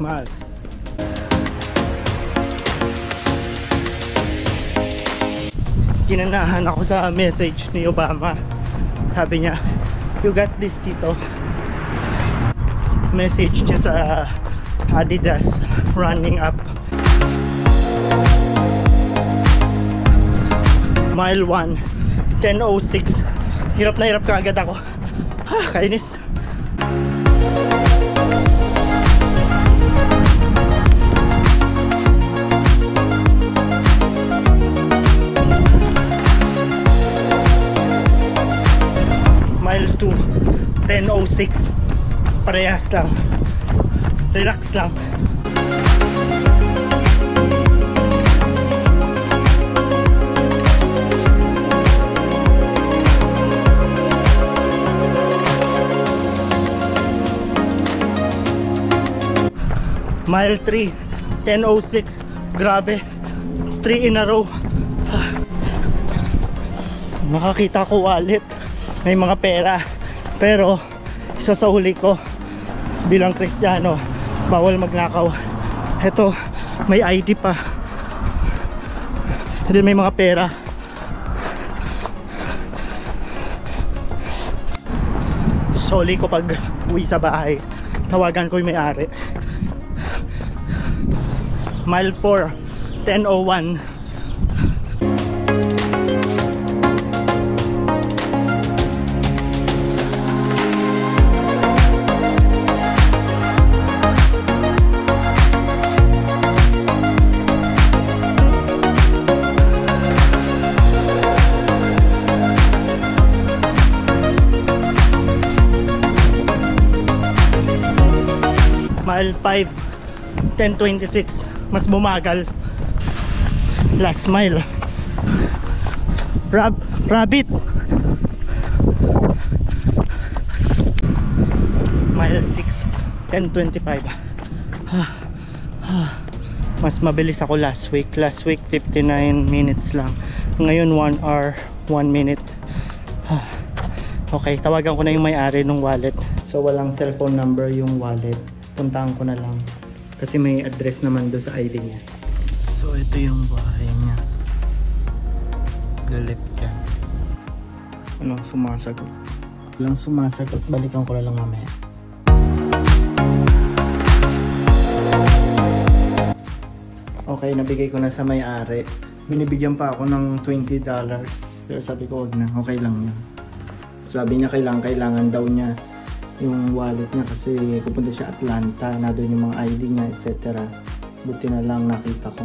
miles. Kinanahan ako sa message ni Obama. Sabi niya, "You got this, Tito." Message niya sa Adidas running up. Mile 1, 10:06. Hirap na hirap ka agad ako. Kainis. Mile 2, 10:06. Parehas lang. Relax lang. Mile 3, 10:06. Grabe, 3 in a row. Nakakita ko wallet, may mga pera, pero isa sa huli ko bilang Kristiyano, bawal magnakaw. Heto, may ID pa, and then may mga pera. Soli ko pag uwi sa bahay, tawagan ko yung may-ari. Mile 4, 10:01. Mile 5, 10:26. Mas bumagal. Last mile. Rabbit. Mile 6, 10:25. Mas mabilis ako last week. Last week 59 minutes lang. Ngayon 1 hour 1 minute. Okay, tawagan ko na yung may-ari ng wallet. So walang cellphone number yung wallet. Puntahan ko na lang kasi may address naman doon sa ID niya. So ito yung bahay niya. Galit yan. Walang sumasagot. Walang sumasagot. Balikan ko na lang mamaya. Okay, nabigay ko na sa may-ari. Binibigyan pa ako ng $20. Pero sabi ko, wag na. Okay lang yun. Sabi niya kailangan daw niya yung wallet niya kasi pupunta siya Atlanta, na doon yung mga ID niya, etc. Buti na lang nakita ko.